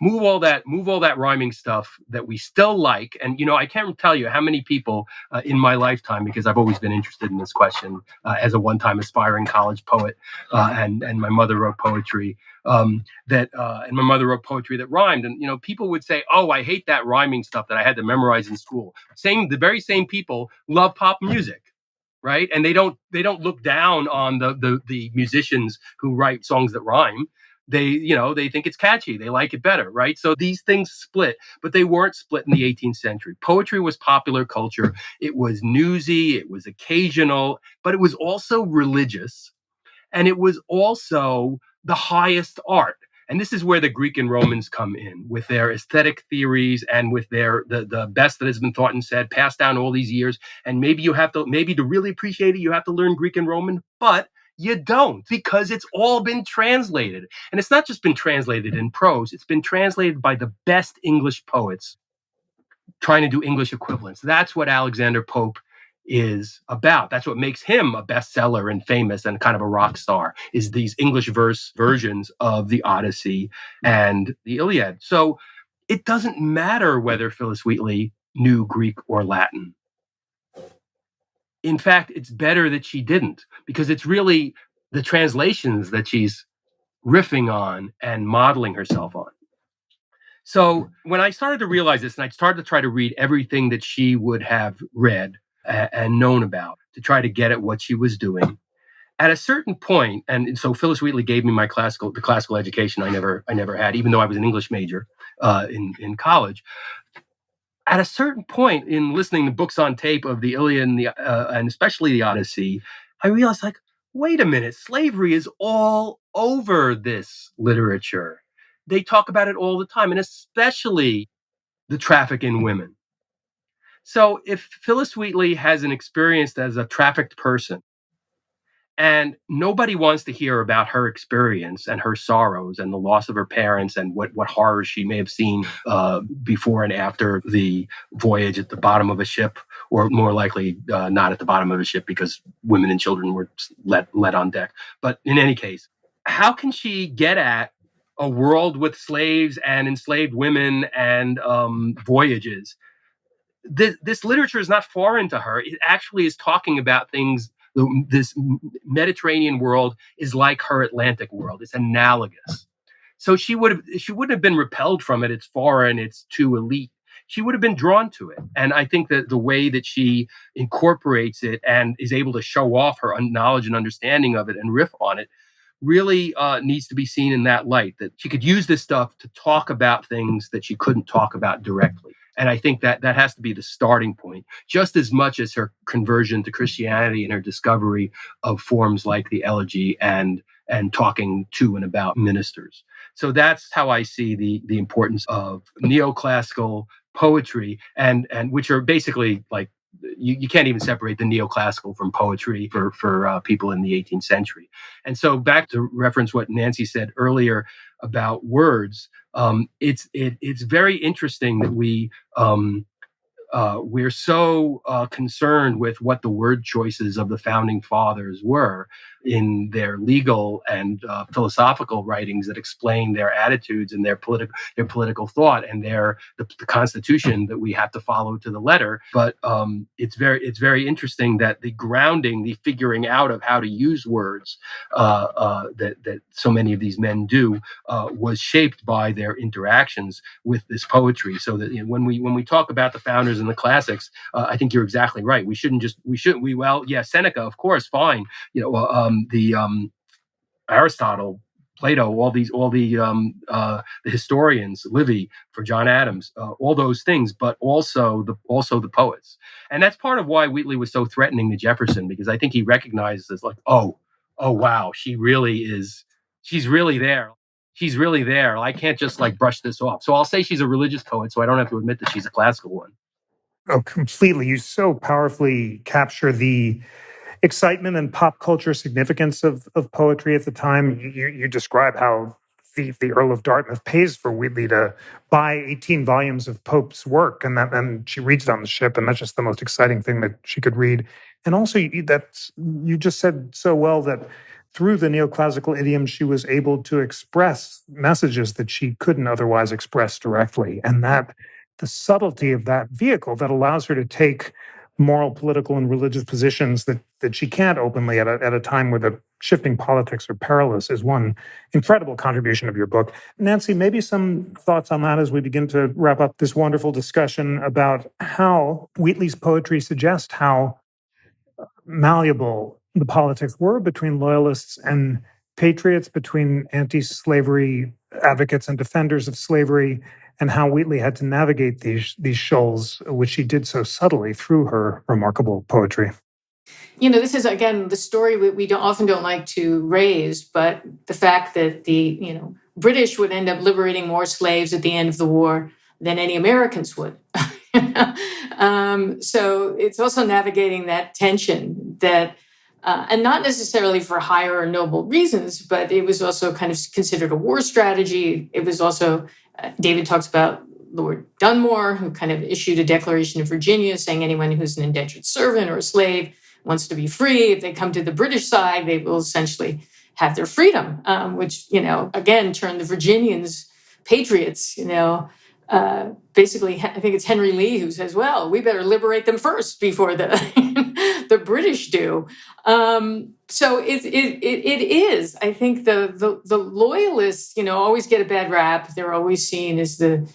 Move all that rhyming stuff that we still like. And, I can't tell you how many people in my lifetime, because I've always been interested in this question as a one-time aspiring college poet, and my mother wrote poetry and my mother wrote poetry that rhymed. And, people would say, oh, I hate that rhyming stuff that I had to memorize in school. The very same people love pop music. Right. And they don't look down on the musicians who write songs that rhyme. They think it's catchy. They like it better, right? So these things split, but they weren't split in the 18th century. Poetry was popular culture. It was newsy. It was occasional, but it was also religious. And it was also the highest art. And this is where the Greek and Romans come in with their aesthetic theories and with their the best that has been thought and said, passed down all these years. And maybe to really appreciate it, you have to learn Greek and Roman, but you don't, because it's all been translated. And it's not just been translated in prose, it's been translated by the best English poets trying to do English equivalents. That's what Alexander Pope is about. That's what makes him a bestseller and famous and kind of a rock star, is these English verse versions of the Odyssey and the Iliad. So it doesn't matter whether Phillis Wheatley knew Greek or Latin. In fact, it's better that she didn't, because it's really the translations that she's riffing on and modeling herself on. So when I started to realize this, and I started to try to read everything that she would have read and known about to try to get at what she was doing, at a certain point, and so Phillis Wheatley gave me the classical education I never had, even though I was an English major in college. At a certain point in listening to books on tape of the Iliad and especially the Odyssey, I realized, wait a minute, slavery is all over this literature. They talk about it all the time, and especially the traffic in women. So if Phillis Wheatley has an experience as a trafficked person, and nobody wants to hear about her experience and her sorrows and the loss of her parents and what horrors she may have seen before and after the voyage at the bottom of a ship, or more likely not at the bottom of a ship, because women and children were let on deck. But in any case, how can she get at a world with slaves and enslaved women and voyages? This literature is not foreign to her. It actually is talking about things. This Mediterranean world is like her Atlantic world. It's analogous. So she wouldn't have been repelled from it. It's foreign. It's too elite. She would have been drawn to it. And I think that the way that she incorporates it and is able to show off her knowledge and understanding of it and riff on it really needs to be seen in that light, that she could use this stuff to talk about things that she couldn't talk about directly. And I think that has to be the starting point, just as much as her conversion to Christianity and her discovery of forms like the elegy and talking to and about ministers. So that's how I see the importance of neoclassical poetry, and which are basically like, you can't even separate the neoclassical from poetry for people in the 18th century. And so back to reference what Nancy said earlier about words, it's very interesting that we're so concerned with what the word choices of the founding fathers were in their legal and philosophical writings that explain their attitudes and their political thought and the Constitution that we have to follow to the letter. But it's very interesting that the grounding, the figuring out of how to use words that so many of these men do was shaped by their interactions with this poetry. So that when we talk about the founders and the classics, I think you're exactly right. Seneca, of course, fine. Aristotle, Plato, all the historians, Livy for John Adams, all those things, but also the poets. And that's part of why Wheatley was so threatening to Jefferson, because I think he recognizes, like, oh wow, she's really there. She's really there. I can't just brush this off. So I'll say she's a religious poet, so I don't have to admit that she's a classical one. Oh, completely. You so powerfully capture the excitement and pop culture significance of poetry at the time. You describe how the Earl of Dartmouth pays for Wheatley to buy 18 volumes of Pope's work, and she reads it on the ship, and that's just the most exciting thing that she could read. And also, you just said so well that through the neoclassical idiom, she was able to express messages that she couldn't otherwise express directly, and that the subtlety of that vehicle that allows her to take moral, political, and religious positions that she can't openly at a time where the shifting politics are perilous is one incredible contribution of your book. Nancy, maybe some thoughts on that as we begin to wrap up this wonderful discussion about how Wheatley's poetry suggests how malleable the politics were between loyalists and patriots, between anti-slavery advocates and defenders of slavery, and how Wheatley had to navigate these shoals, which she did so subtly through her remarkable poetry. This is, again, the story we often don't like to raise, but the fact that the British would end up liberating more slaves at the end of the war than any Americans would. So it's also navigating that tension that, and not necessarily for higher or noble reasons, but it was also kind of considered a war strategy. It was also, David talks about Lord Dunmore, who kind of issued a Declaration of Virginia saying anyone who's an indentured servant or a slave wants to be free. If they come to the British side, they will essentially have their freedom, which, again, turned the Virginians patriots, basically, I think it's Henry Lee who says, well, we better liberate them first before the the British do. So it is, I think the loyalists, always get a bad rap. They're always seen as the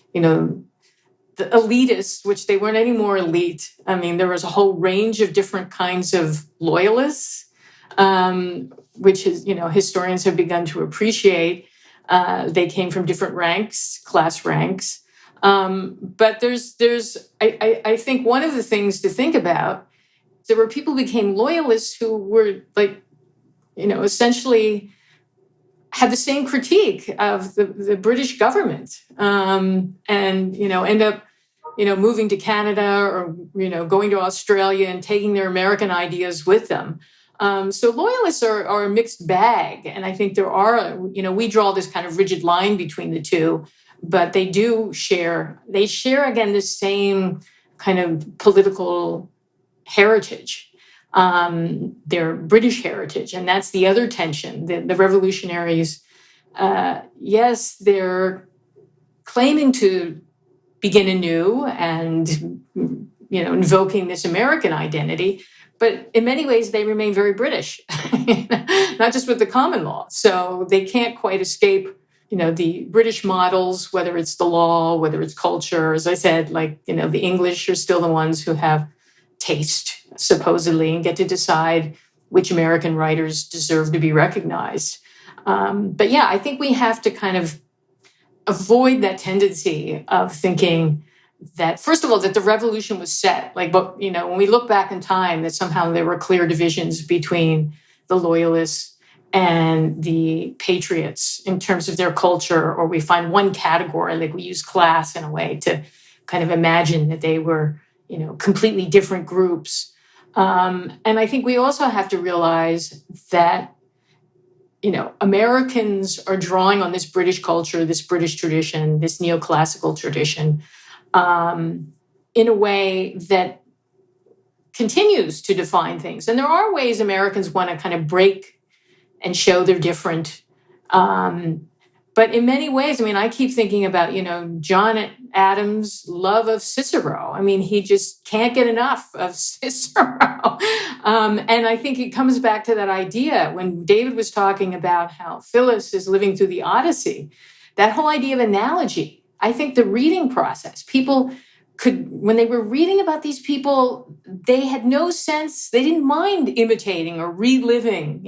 elitists, which they weren't any more elite. I mean, there was a whole range of different kinds of loyalists, which is, historians have begun to appreciate. They came from different ranks, class ranks. But I think one of the things to think about, there were people who became loyalists who were essentially had the same critique of the British government, and, end up, moving to Canada or, going to Australia and taking their American ideas with them. So loyalists are a mixed bag. And I think there are, we draw this kind of rigid line between the two, but they share, again, the same kind of political heritage, their British heritage. And that's the other tension. The revolutionaries, yes, they're claiming to begin anew and, invoking this American identity, but in many ways they remain very British, not just with the common law. So they can't quite escape, the British models, whether it's the law, whether it's culture. As I said, the English are still the ones who have taste, supposedly, and get to decide which American writers deserve to be recognized. But yeah, I think we have to kind of avoid that tendency of thinking that, first of all, that the revolution was set. When we look back in time, that somehow there were clear divisions between the loyalists and the patriots in terms of their culture, or we find one category, we use class in a way to kind of imagine that they were, completely different groups. And I think we also have to realize that, Americans are drawing on this British culture, this British tradition, this neoclassical tradition, in a way that continues to define things. And there are ways Americans want to kind of break and show they're different. But in many ways, I keep thinking about, John Adams' love of Cicero. He just can't get enough of Cicero. And I think it comes back to that idea when David was talking about how Phillis is living through the Odyssey, that whole idea of analogy. I think the reading process, people could, when they were reading about these people, they had no sense, they didn't mind imitating or reliving,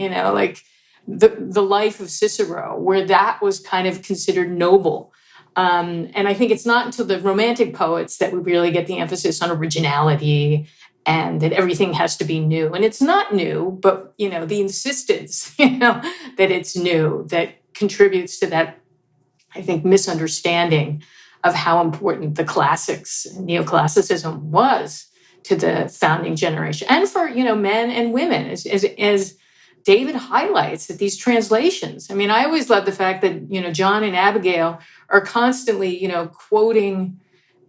the life of Cicero, where that was kind of considered noble. And I think it's not until the Romantic poets that we really get the emphasis on originality and that everything has to be new. And it's not new, but, the insistence, that it's new, that contributes to that, I think, misunderstanding of how important the classics, Neoclassicism, was to the founding generation. And for, men and women, as David highlights that these translations, I mean, I always love the fact that, John and Abigail are constantly, quoting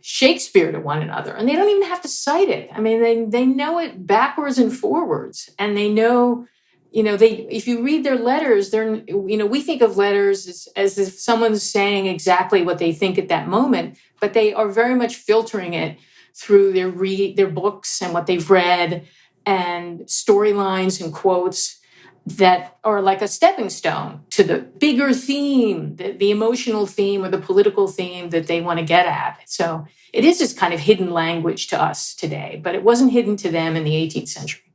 Shakespeare to one another, and they don't even have to cite it. I mean, they know it backwards and forwards, and they know, if you read their letters, we think of letters as if someone's saying exactly what they think at that moment, but they are very much filtering it through their books and what they've read and storylines and quotes that are like a stepping stone to the bigger theme, the emotional theme or the political theme that they want to get at. So it is this kind of hidden language to us today, but it wasn't hidden to them in the 18th century.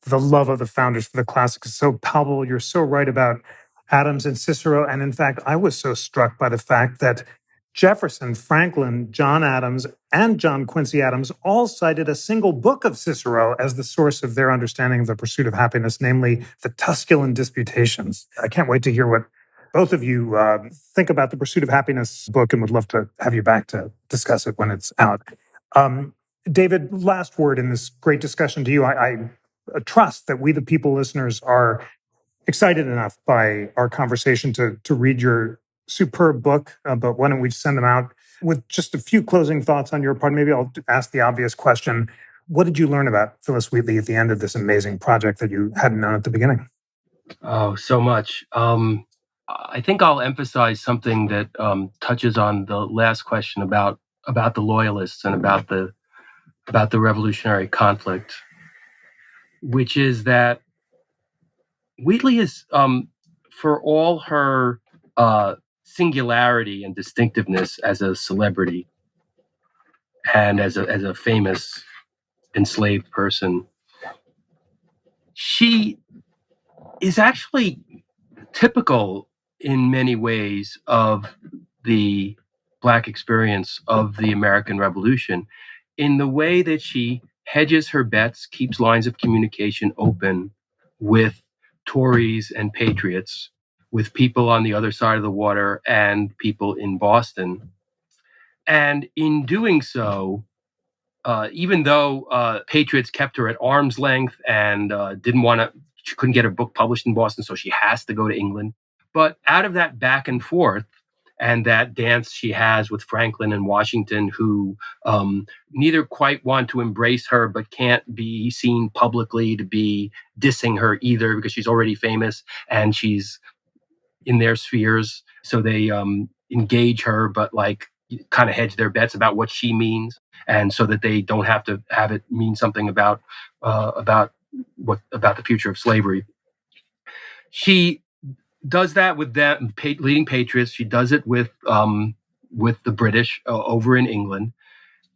The love of the founders for the classics is so palpable. You're so right about Adams and Cicero. And in fact, I was so struck by the fact that Jefferson, Franklin, John Adams, and John Quincy Adams all cited a single book of Cicero as the source of their understanding of the pursuit of happiness, namely the Tusculan Disputations. I can't wait to hear what both of you think about the Pursuit of Happiness book, and would love to have you back to discuss it when it's out. David, last word in this great discussion to you. I trust that we, the people listeners, are excited enough by our conversation to read your superb book, but why don't we send them out with just a few closing thoughts on your part? Maybe I'll ask the obvious question. What did you learn about Phillis Wheatley at the end of this amazing project that you hadn't known at the beginning? Oh, so much. I think I'll emphasize something that touches on the last question about the Loyalists and about the revolutionary conflict, which is that Wheatley is, for all her singularity and distinctiveness as a celebrity and as a famous enslaved person, she is actually typical in many ways of the Black experience of the American Revolution, in the way that she hedges her bets, keeps lines of communication open with Tories and patriots, with people on the other side of the water and people in Boston. And in doing so, even though patriots kept her at arm's length and she couldn't get her book published in Boston, so she has to go to England. But out of that back and forth, and that dance she has with Franklin and Washington, who neither quite want to embrace her, but can't be seen publicly to be dissing her either, because she's already famous and she's in their spheres. So they engage her, but kind of hedge their bets about what she means, and so that they don't have to have it mean something about the future of slavery. She does that with them leading patriots. She does it with the British over in England,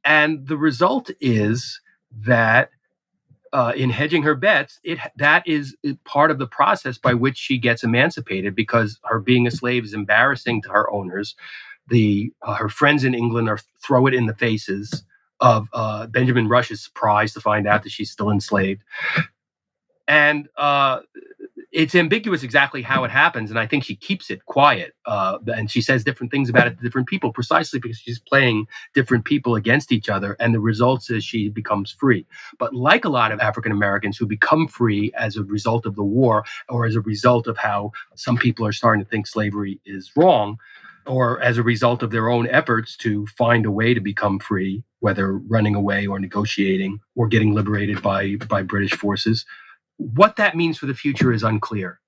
and the result is that in hedging her bets, that is part of the process by which she gets emancipated, because her being a slave is embarrassing to her owners. Her friends in England throw it in the faces of Benjamin Rush is surprised to find out that she's still enslaved, and it's ambiguous exactly how it happens, and I think she keeps it quiet. And she says different things about it to different people, precisely because she's playing different people against each other. And the result is she becomes free. But like a lot of African Americans who become free as a result of the war, or as a result of how some people are starting to think slavery is wrong, or as a result of their own efforts to find a way to become free, whether running away or negotiating or getting liberated by British forces, what that means for the future is unclear.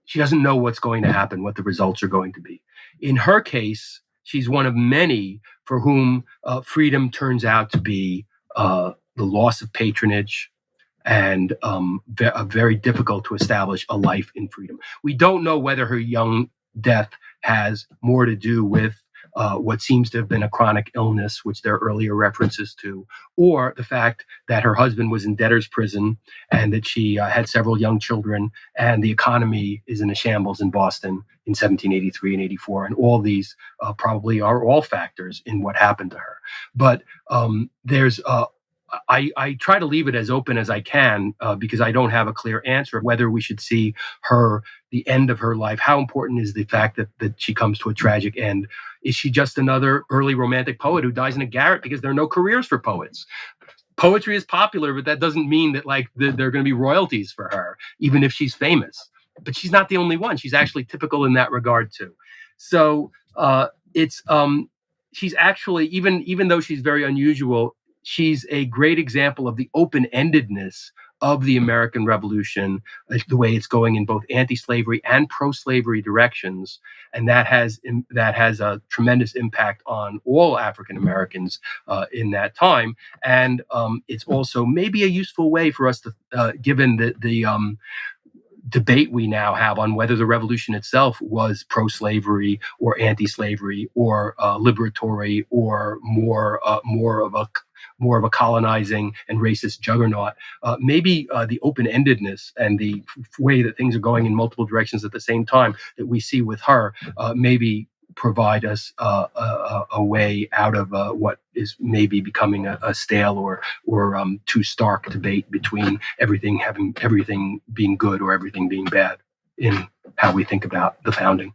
She doesn't know what's going to happen, what the results are going to be. In her case, she's one of many for whom freedom turns out to be the loss of patronage and very difficult to establish a life in freedom. We don't know whether her young death has more to do with what seems to have been a chronic illness, which there are earlier references to, or the fact that her husband was in debtor's prison and that she had several young children, and the economy is in a shambles in Boston in 1783 and 84. And all these probably are all factors in what happened to her. But I try to leave it as open as I can because I don't have a clear answer of whether we should see the end of her life. How important is the fact that she comes to a tragic end? Is she just another early romantic poet who dies in a garret because there are no careers for poets? poetry is popular, but that doesn't mean that like there are going to be royalties for her, even if she's famous. But she's not the only one. She's actually typical in that regard too. So she's actually, even though she's very unusual, she's a great example of the open-endedness of the American Revolution, the way it's going in both anti-slavery and pro-slavery directions, and that has a tremendous impact on all African Americans in that time. And it's also maybe a useful way for us to, given the debate we now have on whether the revolution itself was pro-slavery or anti-slavery or liberatory or more of a colonizing and racist juggernaut. Maybe the open-endedness and the way that things are going in multiple directions at the same time that we see with her maybe provide us a way out of what is maybe becoming a stale or too stark debate between everything being good or everything being bad in how we think about the founding.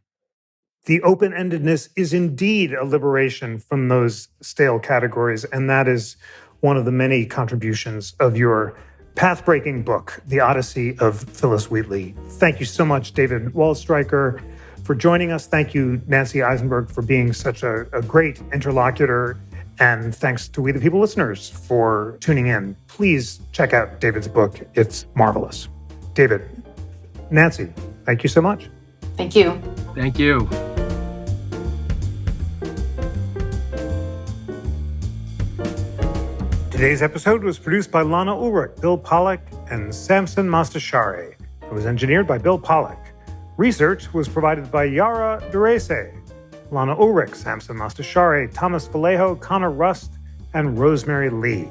The open-endedness is indeed a liberation from those stale categories, and that is one of the many contributions of your path-breaking book, The Odyssey of Phillis Wheatley. Thank you so much, David Waldstreicher, for joining us. Thank you, Nancy Isenberg, for being such a great interlocutor. And thanks to We the People listeners for tuning in. Please check out David's book. It's marvelous. David, Nancy, thank you so much. Thank you. Thank you. Today's episode was produced by Lana, Ulrich, Bill Pollock, and Samson Mostashari. It was engineered by Bill Pollock. Research was provided by Yara, Daraiseh, Lana Ulrich, Samson Mostashari, Tomas, Vallejo, Connor Rust, and Rosemary Lee.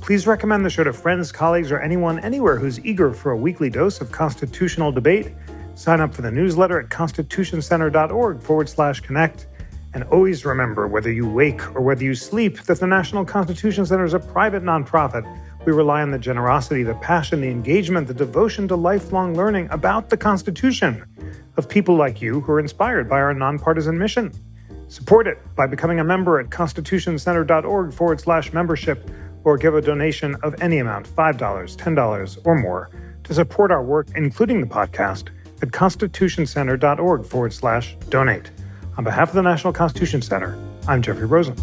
Please recommend the show to friends, colleagues, or anyone anywhere who's eager for a weekly dose of constitutional debate. Sign up for the newsletter at constitutioncenter.org/connect. And always remember, whether you wake or whether you sleep, that the National Constitution Center is a private nonprofit. We rely on the generosity, the passion, the engagement, the devotion to lifelong learning about the Constitution of people like you who are inspired by our nonpartisan mission. Support it by becoming a member at constitutioncenter.org/membership or give a donation of any amount, $5, $10, or more, to support our work, including the podcast, at constitutioncenter.org/donate. On behalf of the National Constitution Center, I'm Jeffrey Rosen.